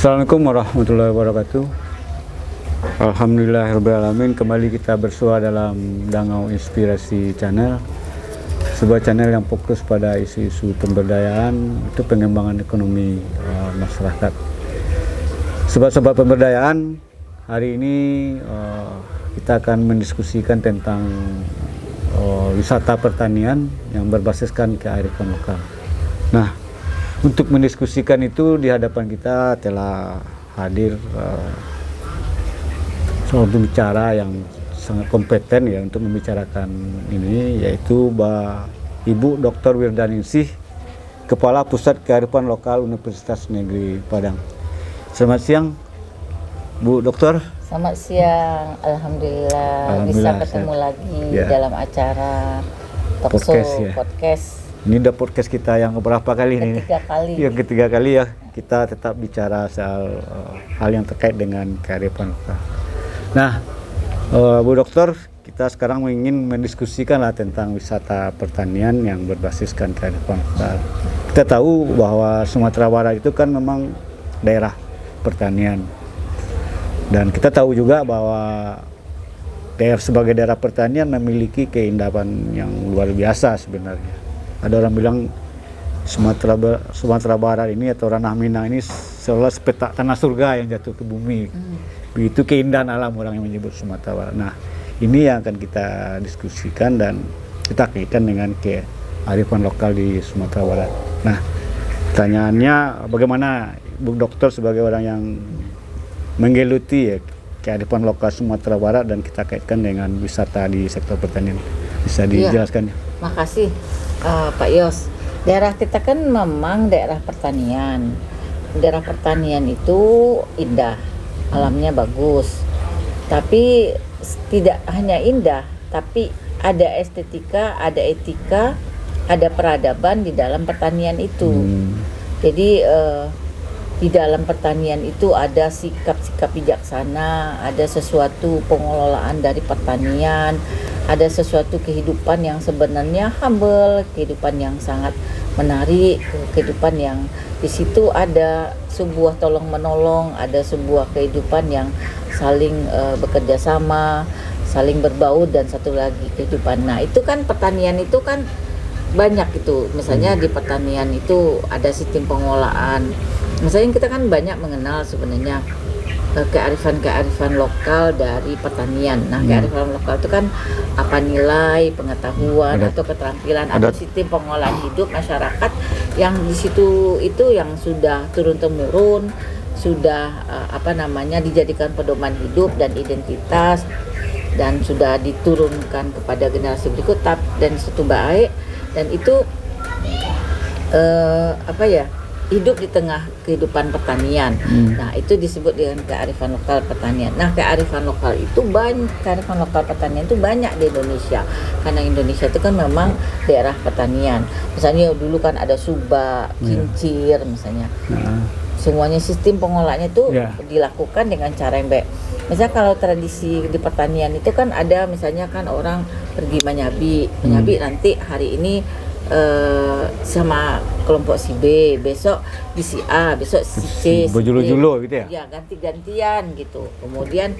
Assalamualaikum warahmatullahi wabarakatuh. Alhamdulillahirrahmanirrahim. Kembali kita bersua dalam Dangau Inspirasi Channel, sebuah channel yang fokus pada isu-isu pemberdayaan, itu pengembangan ekonomi masyarakat. Sobat-sobat pemberdayaan, hari ini kita akan mendiskusikan tentang wisata pertanian yang berbasiskan kearifan lokal. Nah, untuk mendiskusikan itu di hadapan kita telah hadir seorang pembicara yang sangat kompeten ya untuk membicarakan ini, yaitu Ibu Dr. Wirdaningsih, Kepala Pusat Kearifan Lokal Universitas Negeri Padang. Selamat siang, Bu Dokter. Selamat siang, Alhamdulillah bisa ketemu lagi dalam acara podcast. Ini udah podcast kita yang berapa kali ini? Ketiga kali. Yang ketiga kali ya, kita tetap bicara soal hal yang terkait dengan kearifan lokal. Nah, Bu Dokter, kita sekarang ingin mendiskusikan lah tentang wisata pertanian yang berbasiskan kearifan lokal. Kita tahu bahwa Sumatera Barat itu kan memang daerah pertanian. Dan kita tahu juga bahwa sebagai daerah pertanian memiliki keindahan yang luar biasa sebenarnya. Ada orang bilang Sumatera Barat ini atau Ranah Minang ini seolah sepetak tanah surga yang jatuh ke bumi. Begitu keindahan alam orang yang menyebut Sumatera Barat. Nah, ini yang akan kita diskusikan dan kita kaitkan dengan kearifan lokal di Sumatera Barat. Nah, pertanyaannya bagaimana Bu Dokter sebagai orang yang menggeluti ya kearifan lokal Sumatera Barat dan kita kaitkan dengan wisata di sektor pertanian, bisa dijelaskan? Makasih Pak Yos. Daerah kita kan memang daerah pertanian. Daerah pertanian itu indah, alamnya bagus. Tapi tidak hanya indah, tapi ada estetika, ada etika, ada peradaban di dalam pertanian itu. Jadi di dalam pertanian itu ada sikap-sikap bijaksana, ada sesuatu pengelolaan dari pertanian, ada sesuatu kehidupan yang sebenarnya humble, kehidupan yang sangat menarik, kehidupan yang di situ ada sebuah tolong menolong, ada sebuah kehidupan yang saling bekerja sama, saling berbaur, dan satu lagi kehidupan. Nah, itu kan pertanian itu kan banyak itu. Misalnya di pertanian itu ada sistem pengolahan. Misalnya kita kan banyak mengenal sebenarnya kearifan lokal dari pertanian. Nah, kearifan lokal itu kan apa nilai, pengetahuan atau keterampilan atau sistem pengolahan hidup masyarakat yang di situ itu yang sudah turun temurun, sudah dijadikan pedoman hidup dan identitas, dan sudah diturunkan kepada generasi berikut dan itu baik, dan itu hidup di tengah kehidupan pertanian. Nah, itu disebut dengan kearifan lokal pertanian. Nah, kearifan lokal pertanian itu banyak di Indonesia. Karena Indonesia itu kan memang daerah pertanian. Misalnya dulu kan ada Subak, Kincir misalnya. Semuanya sistem pengolahannya itu dilakukan dengan cara yang baik. Misalnya kalau tradisi di pertanian itu kan ada, misalnya kan orang pergi menyabi nanti hari ini sama kelompok si B, besok di si A, besok si C, berjulu-julu gitu ya? Ya, ganti-gantian gitu. Kemudian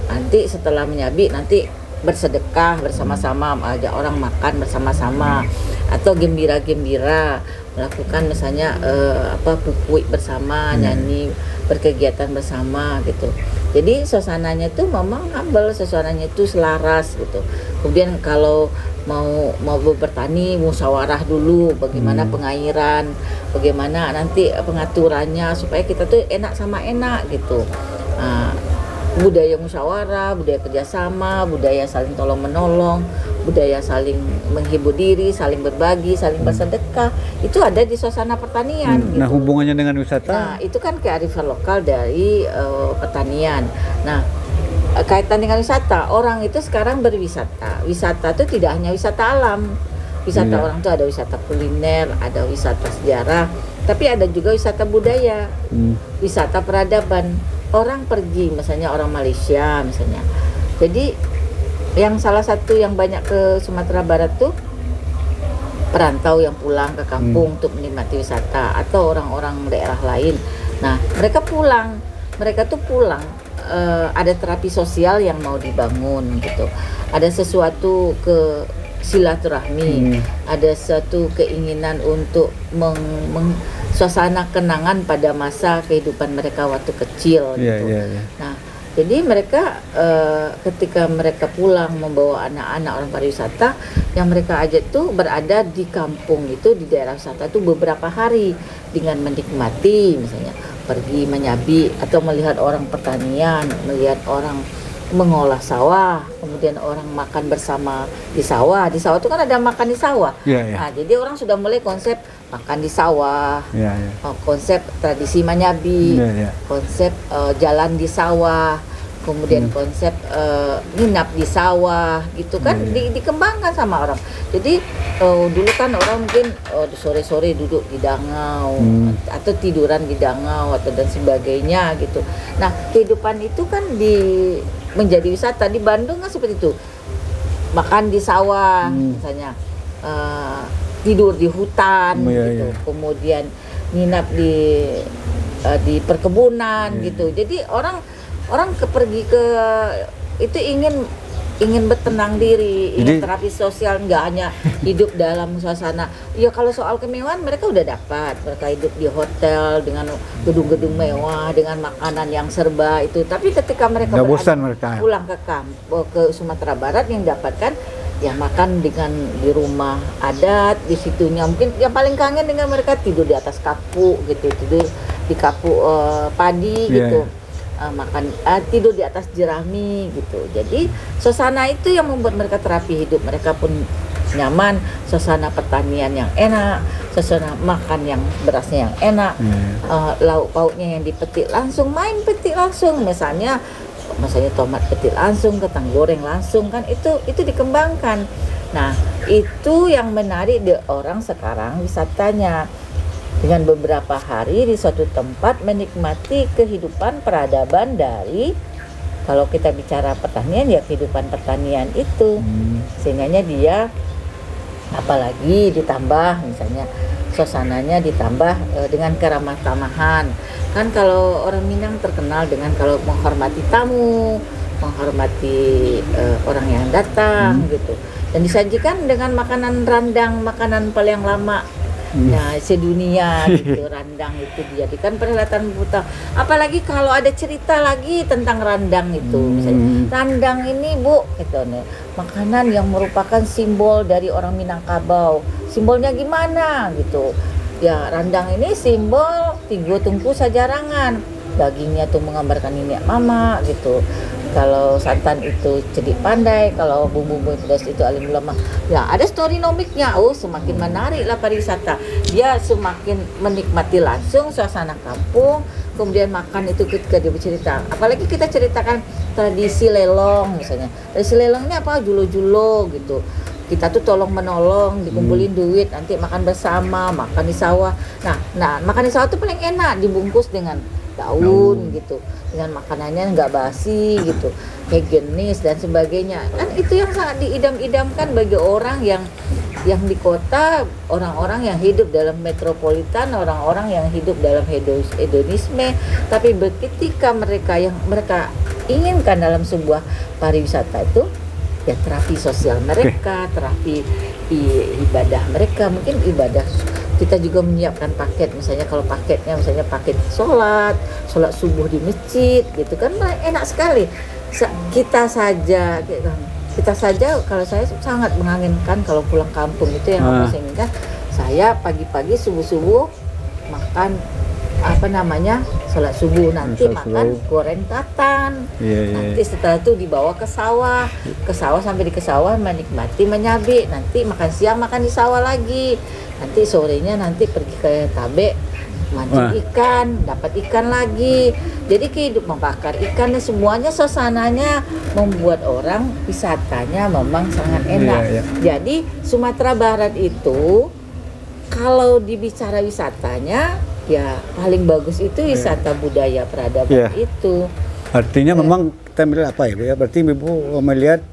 nanti setelah menyabi nanti bersedekah bersama-sama, ajak orang makan bersama-sama, atau gembira-gembira melakukan misalnya pupuk bersama, nyanyi, berkegiatan bersama gitu. Jadi suasananya itu memang humble, suasananya itu selaras gitu. Kemudian kalau mau bertani, musyawarah dulu bagaimana pengairan, bagaimana nanti pengaturannya supaya kita tuh enak sama enak gitu. Budaya musyawarah, budaya kerjasama, budaya saling tolong menolong, budaya saling menghibur diri, saling berbagi, saling bersedekah, itu ada di suasana pertanian. Nah, gitu. hubungannya dengan wisata? Nah, itu kan kearifan lokal dari pertanian. Nah, kaitan dengan wisata, orang itu sekarang berwisata. Wisata itu tidak hanya wisata alam. Wisata orang itu ada wisata kuliner, ada wisata sejarah, tapi ada juga wisata budaya, wisata peradaban. Orang pergi, misalnya orang Malaysia misalnya. Jadi yang salah satu yang banyak ke Sumatera Barat tuh perantau yang pulang ke kampung untuk menikmati wisata, atau orang-orang daerah lain Nah, mereka tuh pulang, ada terapi sosial yang mau dibangun gitu. Ada sesuatu ke silaturahmi, ada satu keinginan untuk suasana kenangan pada masa kehidupan mereka waktu kecil gitu. Nah, jadi mereka ketika mereka pulang membawa anak-anak orang pariwisata, yang mereka ajak tuh berada di kampung itu, di daerah wisata tuh beberapa hari dengan menikmati, misalnya pergi menyabi atau melihat orang pertanian, melihat orang mengolah sawah, kemudian orang makan bersama di sawah. Di sawah itu kan ada makan di sawah. Nah, jadi orang sudah mulai konsep makan di sawah, konsep tradisi menyabi, konsep jalan di sawah, kemudian konsep nginap di sawah, gitu kan, dikembangkan sama orang. Jadi dulu kan orang mungkin sore-sore duduk di dangau, atau tiduran di dangau atau dan sebagainya gitu. Nah, kehidupan itu kan menjadi wisata. Di Bandung kan seperti itu, makan di sawah misalnya, tidur di hutan gitu, kemudian nginap di perkebunan gitu. Jadi orang pergi ke itu ingin bertenang diri, ingin terapi sosial, nggak hanya hidup dalam suasana. Ya kalau soal kemewahan mereka udah dapat, mereka hidup di hotel dengan gedung-gedung mewah, dengan makanan yang serba itu. Tapi ketika mereka pulang ke Sumatera Barat, yang dapatkan ya makan di rumah adat, di situnya mungkin yang paling kangen dengan mereka tidur di atas kapuk gitu, tidur di kapuk padi gitu. Makan tidur di atas jerami gitu. Jadi suasana itu yang membuat mereka terapi hidup. Mereka pun nyaman, suasana pertanian yang enak, suasana makan yang berasnya yang enak, lauk pauknya yang dipetik langsung, main petik langsung, misalnya tomat petik langsung, kentang goreng langsung, kan itu dikembangkan. Nah, itu yang menarik di orang sekarang wisatanya. Dengan beberapa hari di suatu tempat menikmati kehidupan peradaban dari, kalau kita bicara pertanian ya kehidupan pertanian itu, sehingga dia apalagi ditambah misalnya suasananya ditambah dengan keramah tamahan. Kan kalau orang Minang terkenal dengan kalau menghormati tamu, menghormati orang yang datang gitu, dan disajikan dengan makanan randang, makanan paling lama nah sedunia gitu. Randang itu dijadikan perhelatan buta. Apalagi kalau ada cerita lagi tentang randang itu, misalnya randang ini Bu gitu nih, makanan yang merupakan simbol dari orang Minangkabau. Simbolnya gimana gitu ya, randang ini simbol tigo tungku sajarangan, dagingnya tuh menggambarkan nenek mama gitu. Kalau santan itu cedik pandai, kalau bumbu-bumbu pedas itu alim ulama. Ya ada story nomiknya. Semakin menarik lah pariwisata. Dia semakin menikmati langsung suasana kampung. Kemudian makan itu ketika dia bercerita. Apalagi kita ceritakan tradisi lelong misalnya. Tradisi lelong ini apa? Julo-julo gitu. Kita tuh tolong menolong, dikumpulin duit, nanti makan bersama, makan di sawah. Nah makan di sawah tuh paling enak, dibungkus dengan daun gitu, dengan makanannya nggak basi gitu, higienis dan sebagainya. Kan itu yang sangat diidam-idamkan bagi orang yang di kota, orang-orang yang hidup dalam metropolitan, orang-orang yang hidup dalam hedonisme. Tapi ketika mereka inginkan dalam sebuah pariwisata itu ya terapi sosial mereka, terapi ibadah mereka, mungkin ibadah. Kita juga menyiapkan paket, misalnya kalau paketnya misalnya paket sholat subuh di masjid gitu kan, enak sekali. Kita saja kalau saya sangat menganginkan kalau pulang kampung itu yang aku inginkan, saya pagi-pagi subuh makan sholat subuh, nanti makan goreng katan, nanti setelah itu dibawa ke sawah sampai di sawah menikmati menyabi, nanti makan siang makan di sawah lagi, nanti sorenya nanti pergi ke tabe mancing ikan, dapat ikan lagi. Jadi kehidupan membakar ikannya, semuanya suasananya membuat orang wisatanya memang sangat enak. Jadi Sumatera Barat itu kalau dibicara wisatanya ya paling bagus itu wisata budaya peradaban itu. Artinya memang kita melihat apa ya? Berarti Ibu melihat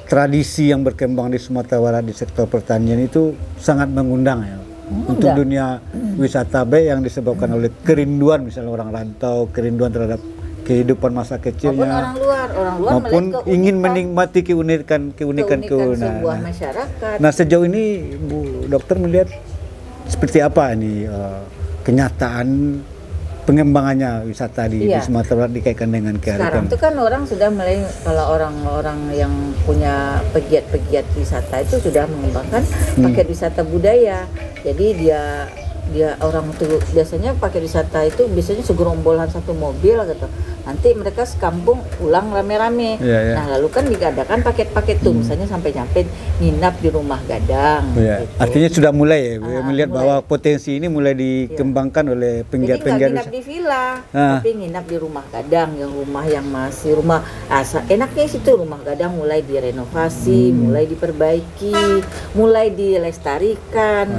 tradisi yang berkembang di Sumatera Barat di sektor pertanian itu sangat mengundang ya. untuk dunia wisata baik yang disebabkan oleh kerinduan misalnya orang rantau, kerinduan terhadap kehidupan masa kecilnya, orang luar maupun melihat ingin menikmati keunikan sebuah masyarakat. Nah sejauh ini Bu Dokter melihat seperti apa ini kenyataan pengembangannya wisata di Sumatera Barat dikaitkan dengan sekarang itu kan orang sudah mulai, kalau orang-orang yang punya pegiat-pegiat wisata itu sudah mengembangkan paket wisata budaya. Jadi dia orang tuh biasanya paket wisata itu biasanya segerombolan satu mobil gitu. Nanti mereka sekampung pulang rame-rame. Nah lalu kan diadakan paket-paket tuh, misalnya sampai nyampe nginap di rumah gadang. Gitu. Artinya sudah mulai ya, melihat bahwa potensi ini mulai dikembangkan oleh penggiat-penggiat. Jadi nggak nginap di villa, tapi nginap di rumah gadang, yang masih rumah enaknya situ rumah gadang mulai direnovasi, mulai diperbaiki, mulai dilestarikan.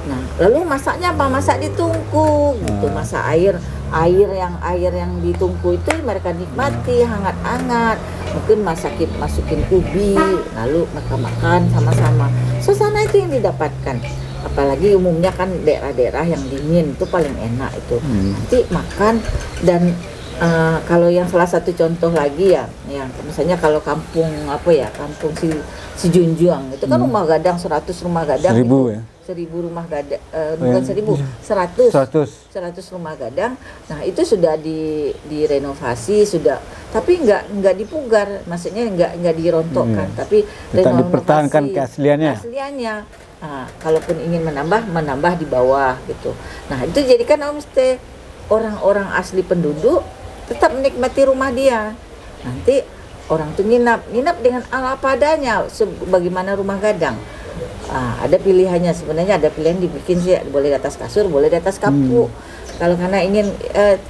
Nah, lalu masaknya apa? Masak ditungku gitu. Masak air yang ditungku itu mereka nikmati hangat-hangat. Mungkin masukin ubi, lalu mereka makan sama-sama. Suasana itu yang didapatkan. Apalagi umumnya kan daerah-daerah yang dingin itu paling enak itu. Nanti makan dan kalau yang salah satu contoh lagi ya, yang misalnya kalau kampung si Junjuang itu kan rumah gadang 100 rumah gadang 1000 itu, ya. 1000 rumah gadang, bukan 1000, 100 rumah gadang. Nah itu sudah direnovasi, sudah, tapi nggak dipugar, maksudnya nggak dirontokkan, tapi tetap dipertahankan keasliannya. Nah, kalaupun ingin menambah di bawah gitu. Nah itu jadikan homestay, orang-orang asli penduduk tetap menikmati rumah dia. Nanti orang tuh nginap dengan ala apa adanya, sebagaimana rumah gadang. Ada pilihannya sebenarnya, ada pilihan dibikin sih, boleh di atas kasur, boleh di atas kapuk. Kalau karena ingin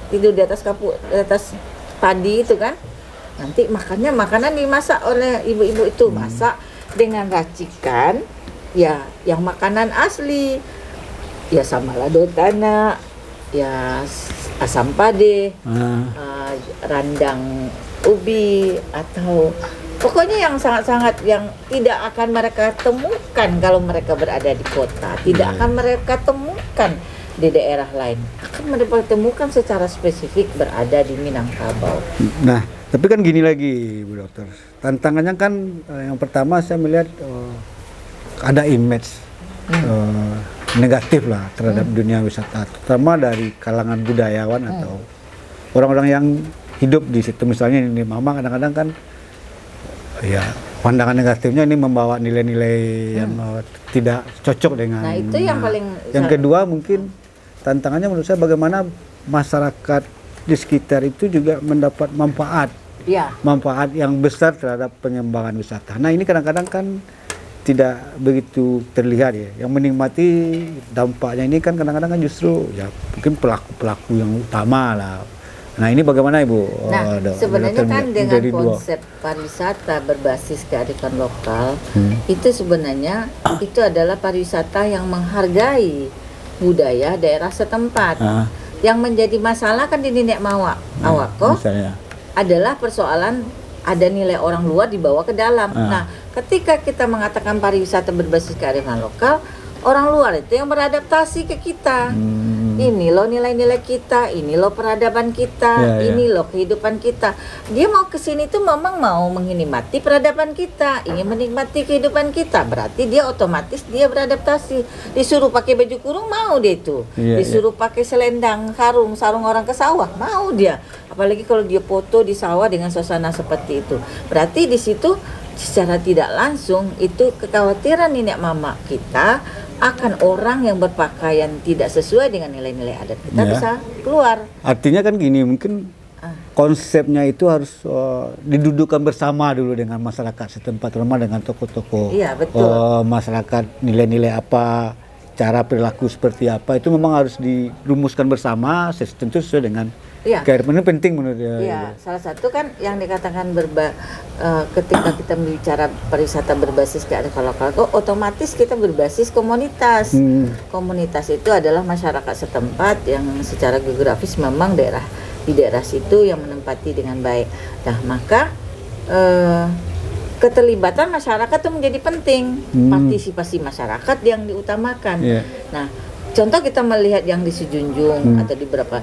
tidur di atas kapuk, di atas padi itu kan, nanti makanan dimasak oleh ibu-ibu itu, masak dengan racikan ya yang makanan asli, ya sama lado tanah, ya asam pade, randang ubi, atau pokoknya yang sangat-sangat yang tidak akan mereka temukan kalau mereka berada di kota, tidak akan mereka temukan di daerah lain, akan mereka temukan secara spesifik berada di Minangkabau. Nah, tapi kan gini lagi Bu Dokter, tantangannya kan yang pertama saya melihat ada image negatif lah terhadap dunia wisata, terutama dari kalangan budayawan atau orang-orang yang hidup di situ. Misalnya ini Mama kadang-kadang kan ya pandangan negatifnya ini membawa nilai-nilai yang tidak cocok dengan. Nah itu yang paling. Yang kedua mungkin tantangannya menurut saya bagaimana masyarakat di sekitar itu juga mendapat manfaat yang besar terhadap pengembangan wisata. Nah ini kadang-kadang kan tidak begitu terlihat ya. Yang menikmati dampaknya ini kan kadang-kadang kan justru ya mungkin pelaku-pelaku yang utama lah. Nah ini bagaimana Ibu? Nah sebenarnya kan dengan konsep pariwisata berbasis kearifan lokal itu sebenarnya itu adalah pariwisata yang menghargai budaya daerah setempat. Yang menjadi masalah kan di Nenek Awako adalah persoalan ada nilai orang luar dibawa ke dalam. Nah ketika kita mengatakan pariwisata berbasis kearifan lokal, orang luar itu yang beradaptasi ke kita. Ini loh nilai-nilai kita, ini loh peradaban kita, ini loh kehidupan kita. Dia mau ke sini tuh memang mau menikmati peradaban kita, ingin menikmati kehidupan kita. Berarti dia otomatis dia beradaptasi. Disuruh pakai baju kurung mau dia itu. Disuruh pakai selendang, sarung orang ke sawah mau dia. Apalagi kalau dia foto di sawah dengan suasana seperti itu. Berarti di situ secara tidak langsung itu kekhawatiran nenek mama kita akan orang yang berpakaian tidak sesuai dengan nilai-nilai adat kita bisa keluar. Artinya kan gini, mungkin konsepnya itu harus didudukkan bersama dulu dengan masyarakat setempat, terutama dengan tokoh-tokoh masyarakat, nilai-nilai apa, cara perilaku seperti apa, itu memang harus dirumuskan bersama, tentu sesuai dengan kearifan. Ini penting menurut salah satu kan yang dikatakan ketika kita bicara pariwisata berbasis kearifan lokal, otomatis kita berbasis komunitas. Komunitas itu adalah masyarakat setempat yang secara geografis memang di daerah situ yang menempati dengan baik. Nah maka keterlibatan masyarakat itu menjadi penting, partisipasi masyarakat yang diutamakan. Nah, contoh kita melihat yang di Sejunjung atau di beberapa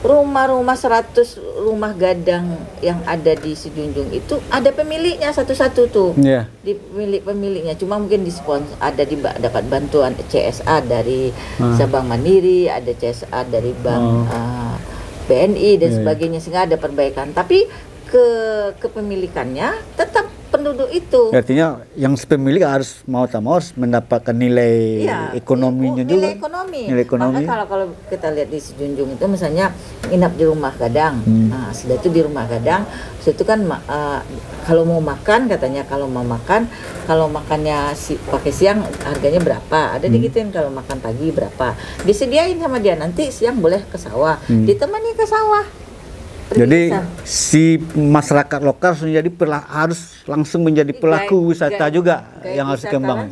rumah-rumah 100 rumah gadang yang ada di Sejunjung itu ada pemiliknya satu-satu tuh. Di pemiliknya, cuma mungkin di sponsor, ada dapat bantuan CSA dari Bank Mandiri, ada CSA dari Bank BNI dan sebagainya, sehingga ada perbaikan. Tapi kepemilikannya tetap penduduk itu. Artinya yang pemilik harus mau tak mau harus mendapatkan nilai ekonominya juga. Nilai ekonomi. Maka kalau kita lihat di Sejunjung itu misalnya nginap di rumah gadang. Nah, sudah itu di rumah gadang, itu kan kalau mau makan katanya kalau makannya pakai siang harganya berapa? Ada digituin, kalau makan pagi berapa. Disediain sama dia, nanti siang boleh ke sawah. Ditemani ke sawah. Jadi si masyarakat lokal harus langsung menjadi pelaku wisata juga yang harus dikembangkan.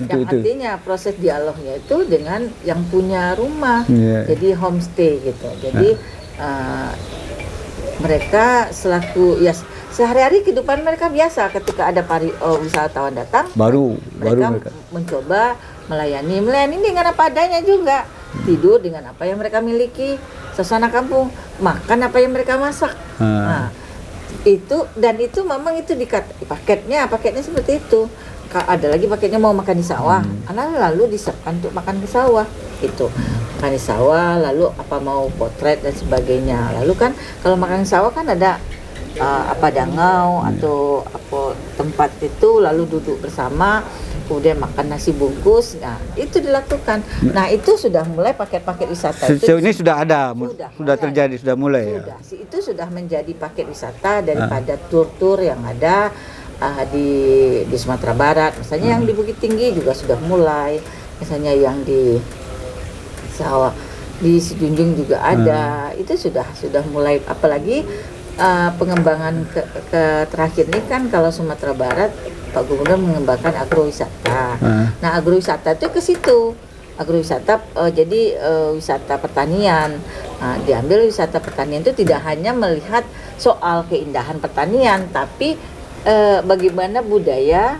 Yang artinya proses dialognya itu dengan yang punya rumah, jadi homestay gitu. Jadi mereka selaku sehari-hari kehidupan mereka biasa, ketika ada wisatawan datang, baru mereka mencoba melayani dengan apa adanya juga. Tidur dengan apa yang mereka miliki, suasana kampung, makan apa yang mereka masak. Nah, itu memang itu paketnya seperti itu. Ada lagi paketnya mau makan di sawah, lalu disiapkan untuk makan di sawah. Itu makan di sawah, lalu apa mau potret dan sebagainya. Lalu kan kalau makan di sawah kan ada dangau atau tempat itu, lalu duduk bersama, kemudian makan nasi bungkus. Nah, itu dilakukan. Nah, itu sudah mulai paket-paket wisata. Sejauh ini sudah ada, sudah terjadi, sudah mulai. Itu sudah menjadi paket wisata daripada tur-tur yang ada di Sumatera Barat. Misalnya yang di Bukit Tinggi juga sudah mulai. Misalnya yang di Sejunjung juga ada. Itu sudah mulai, apalagi pengembangan ke terakhir ini kan kalau Sumatera Barat Pak Gubernur mengembangkan agrowisata. Nah, agrowisata itu ke situ. Agrowisata jadi wisata pertanian. Nah, diambil wisata pertanian itu tidak hanya melihat soal keindahan pertanian, tapi bagaimana budaya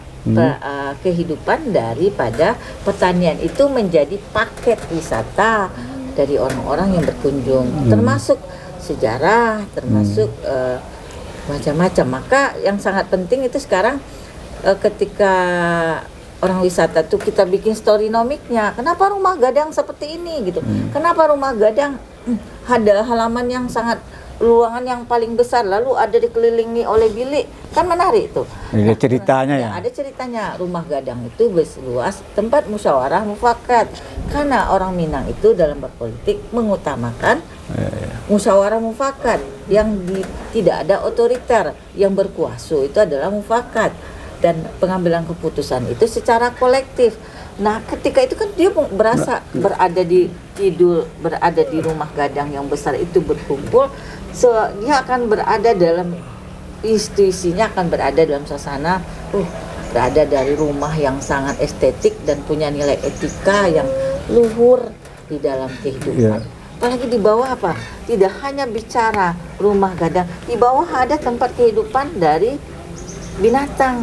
kehidupan daripada pertanian itu menjadi paket wisata dari orang-orang yang berkunjung, termasuk sejarah, termasuk macam-macam. Maka yang sangat penting itu sekarang ketika orang wisata tuh kita bikin storynomicnya, kenapa rumah gadang seperti ini gitu, kenapa rumah gadang ada halaman yang sangat ruangan yang paling besar, lalu ada dikelilingi oleh bilik, kan menarik tuh. Ada ceritanya ya. Ada ceritanya. Rumah gadang itu luas tempat musyawarah mufakat, karena orang Minang itu dalam berpolitik mengutamakan musyawarah mufakat yang tidak ada otoriter, yang berkuasa itu adalah mufakat, dan pengambilan keputusan itu secara kolektif. Nah, ketika itu kan dia berada di rumah gadang yang besar itu berkumpul, dia akan berada dalam institusinya, akan berada dalam suasana berada dari rumah yang sangat estetik dan punya nilai etika yang luhur di dalam kehidupan. Apalagi di bawah apa? Tidak hanya bicara rumah gadang, di bawah ada tempat kehidupan dari binatang,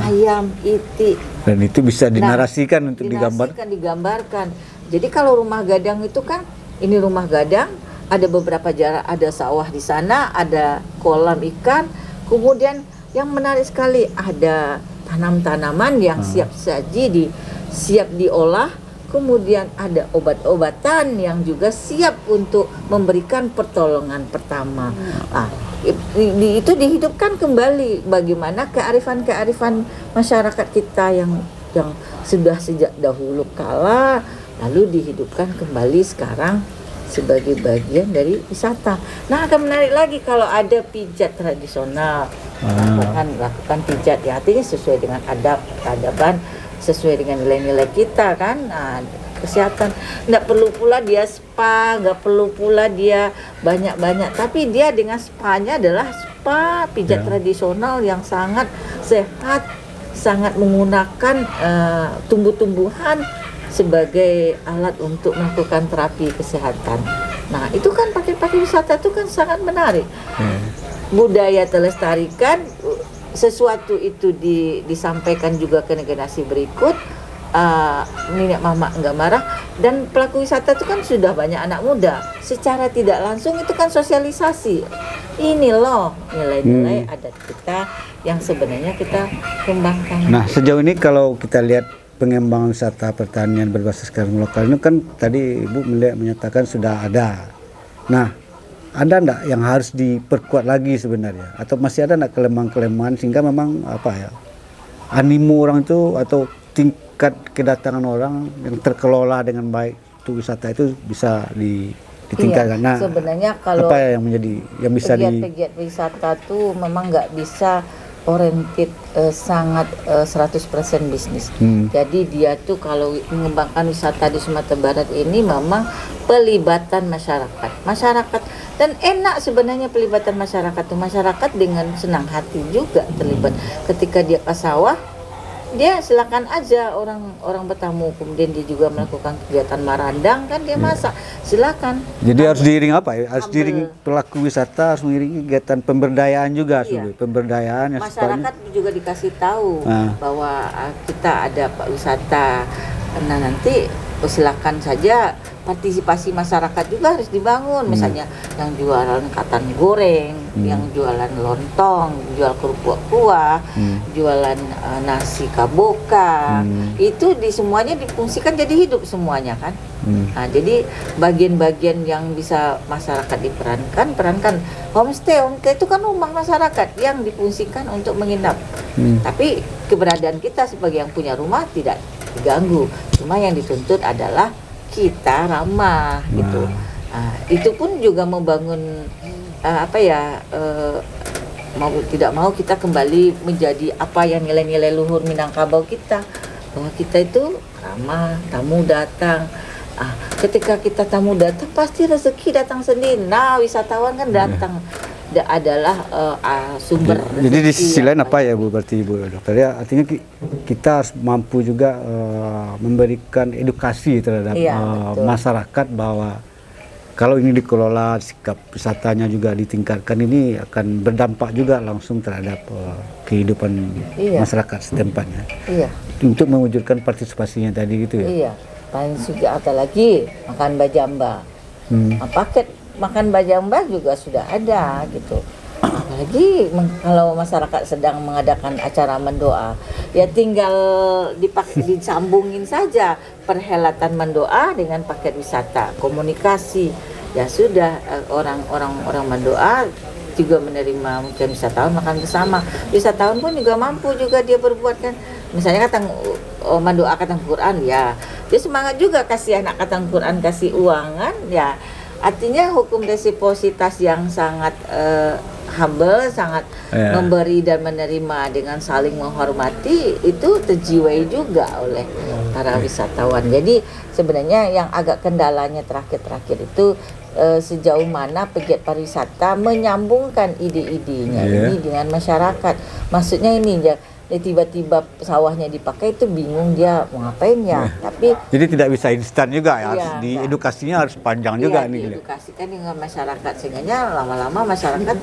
ayam, itik. Dan itu bisa dinarasikan untuk digambarkan. Jadi kalau rumah gadang itu kan, ini rumah gadang, ada beberapa jarak, ada sawah di sana, ada kolam ikan, kemudian yang menarik sekali ada tanam-tanaman yang siap saji, siap diolah, kemudian ada obat-obatan yang juga siap untuk memberikan pertolongan pertama. Itu dihidupkan kembali bagaimana kearifan masyarakat kita yang sudah sejak dahulu kala, lalu dihidupkan kembali sekarang sebagai bagian dari wisata. Nah, akan menarik lagi kalau ada pijat tradisional, lakukan pijat, ya artinya sesuai dengan peradaban, sesuai dengan nilai-nilai kita kan. Nah, kesehatan nggak perlu pula dia spa, nggak perlu pula dia banyak-banyak, tapi dia dengan spanya adalah spa pijat tradisional yang sangat sehat, sangat menggunakan tumbuh-tumbuhan sebagai alat untuk melakukan terapi kesehatan. Nah, itu kan paket-paket wisata itu kan sangat menarik. Budaya terlestarikan, sesuatu itu disampaikan juga ke generasi berikut, nenek mama nggak marah, dan pelaku wisata itu kan sudah banyak anak muda, secara tidak langsung itu kan sosialisasi, ini loh nilai-nilai adat kita yang sebenarnya kita kembangkan. Nah, sejauh ini kalau kita lihat pengembangan wisata pertanian berbasis kearifan lokal ini kan tadi Ibu menyatakan sudah ada. Nah, ada enggak yang harus diperkuat lagi sebenarnya, atau masih ada enggak kelemahan-kelemahan sehingga memang animo orang itu atau tingkat kedatangan orang yang terkelola dengan baik itu wisata itu bisa ditingkatkan. Iya, sebenarnya kalau apa yang bisa pegiat wisata tuh memang nggak bisa oriented sangat 100% bisnis. Jadi dia tuh kalau mengembangkan wisata di Sumatera Barat ini memang pelibatan masyarakat dan enak sebenarnya pelibatan masyarakat dengan senang hati juga terlibat. Ketika dia ke sawah, dia silakan aja orang bertamu, kemudian dia juga melakukan kegiatan marandang kan, dia masak, silakan. Jadi harus diiring apa ya? Harus diiring pelaku wisata, harus mengiringi kegiatan pemberdayaan juga, pemberdayaan yang masyarakat juga dikasih tahu bahwa kita ada Pak wisata. Nah nanti silakan saja, partisipasi masyarakat juga harus dibangun, misalnya yang jualan kacang goreng, yang jualan lontong, jual kerupuk kuah, jualan nasi kaboka, itu semuanya difungsikan jadi hidup semuanya kan. Nah, jadi bagian-bagian yang bisa masyarakat perankan homestay itu kan rumah masyarakat yang difungsikan untuk menginap. Tapi keberadaan kita sebagai yang punya rumah tidak diganggu, cuma yang dituntut adalah kita ramah gitu. Itu pun juga membangun mau tidak mau kita kembali menjadi apa yang nilai-nilai luhur Minangkabau kita, bahwa kita itu ramah, tamu datang. Ketika kita tamu datang pasti rezeki datang sendiri. Nah, wisatawan kan datang adalah sumber rezeki. Jadi di sisi lain apa ya Bu, berarti Bu Dokter ya, artinya kita harus mampu juga memberikan edukasi terhadap masyarakat bahwa kalau ini dikelola, sikap wisatanya juga ditingkatkan, ini akan berdampak juga langsung terhadap kehidupan masyarakat setempatnya. Untuk mewujudkan partisipasinya tadi gitu ya. Paling juga ada lagi makan bajamba. Paket makan bajamba juga sudah ada gitu. Apalagi kalau masyarakat sedang mengadakan acara mendoa, ya tinggal disambungin saja perhelatan mendoa dengan paket wisata, komunikasi. Ya sudah, orang mendoa juga menerima, mungkin wisatawan makan bersama. Wisatawan pun juga mampu juga dia berbuat kan. Misalnya mendoakan Quran, ya dia semangat juga kasih anak kata Quran, kasih uangan, ya artinya hukum resiprositas yang sangat humble, sangat memberi dan menerima dengan saling menghormati, itu terjiwai juga oleh para wisatawan. Jadi sebenarnya yang agak kendalanya terakhir itu sejauh mana pegiat pariwisata menyambungkan ide-idenya ini dengan masyarakat. Maksudnya ini ya, tiba-tiba sawahnya dipakai itu bingung dia mau ngapain ya. Tapi jadi tidak bisa instan juga ya, harus edukasinya harus panjang juga nih. Diedukasikan dengan masyarakat sehingga lama-lama masyarakat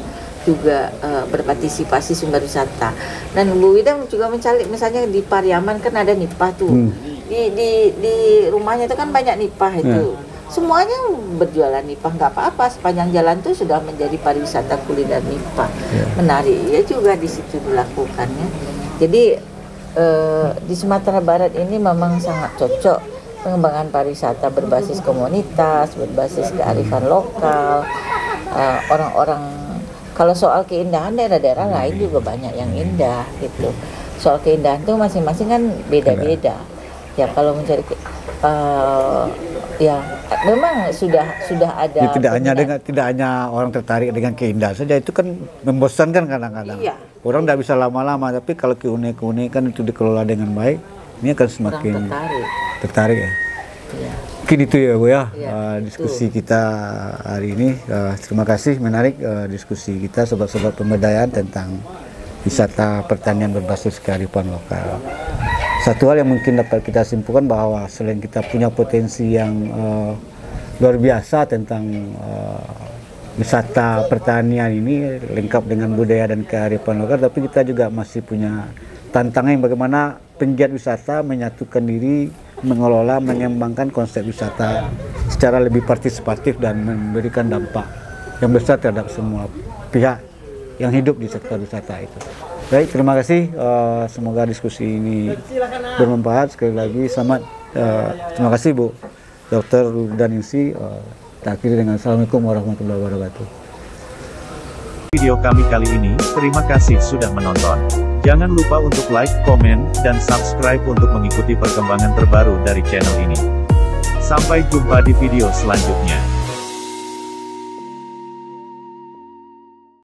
juga berpartisipasi sumber wisata. Dan Bu Widam juga mencari, misalnya di Pariaman kan ada nipah tuh. Di rumahnya itu kan banyak nipah itu. Semuanya berjualan nipah, nggak apa-apa, sepanjang jalan tuh sudah menjadi pariwisata kuliner nipah. Menarik ya juga di situ dilakukannya. Jadi di Sumatera Barat ini memang sangat cocok pengembangan pariwisata berbasis komunitas, berbasis kearifan lokal. Orang-orang, kalau soal keindahan daerah-daerah lain juga banyak yang indah gitu. Soal keindahan tuh masing-masing kan beda-beda. Ya kalau mencari ya memang sudah ada. Ya, tidak hanya orang tertarik dengan keindahan saja, itu kan membosankan kadang-kadang. Orang tidak bisa lama-lama, tapi kalau keunikan itu dikelola dengan baik, ini akan semakin tertarik ya. Mungkin itu ya Bu ya, diskusi kita hari ini. Terima kasih, menarik diskusi kita sobat-sobat pemberdayaan tentang wisata pertanian berbasis kearifan lokal. Satu hal yang mungkin dapat kita simpulkan bahwa selain kita punya potensi yang luar biasa tentang wisata pertanian ini lengkap dengan budaya dan kearifan lokal, tapi kita juga masih punya tantangan bagaimana penggiat wisata menyatukan diri, mengelola, mengembangkan konsep wisata secara lebih partisipatif dan memberikan dampak yang besar terhadap semua pihak yang hidup di sektor wisata itu. Baik, terima kasih. Semoga diskusi ini bermanfaat. Sekali lagi selamat. Terima kasih Bu Dr. Rudaningsih. Akhiri dengan Assalamualaikum warahmatullahi wabarakatuh. Video kami kali ini, terima kasih sudah menonton. Jangan lupa untuk like, komen, dan subscribe untuk mengikuti perkembangan terbaru dari channel ini. Sampai jumpa di video selanjutnya.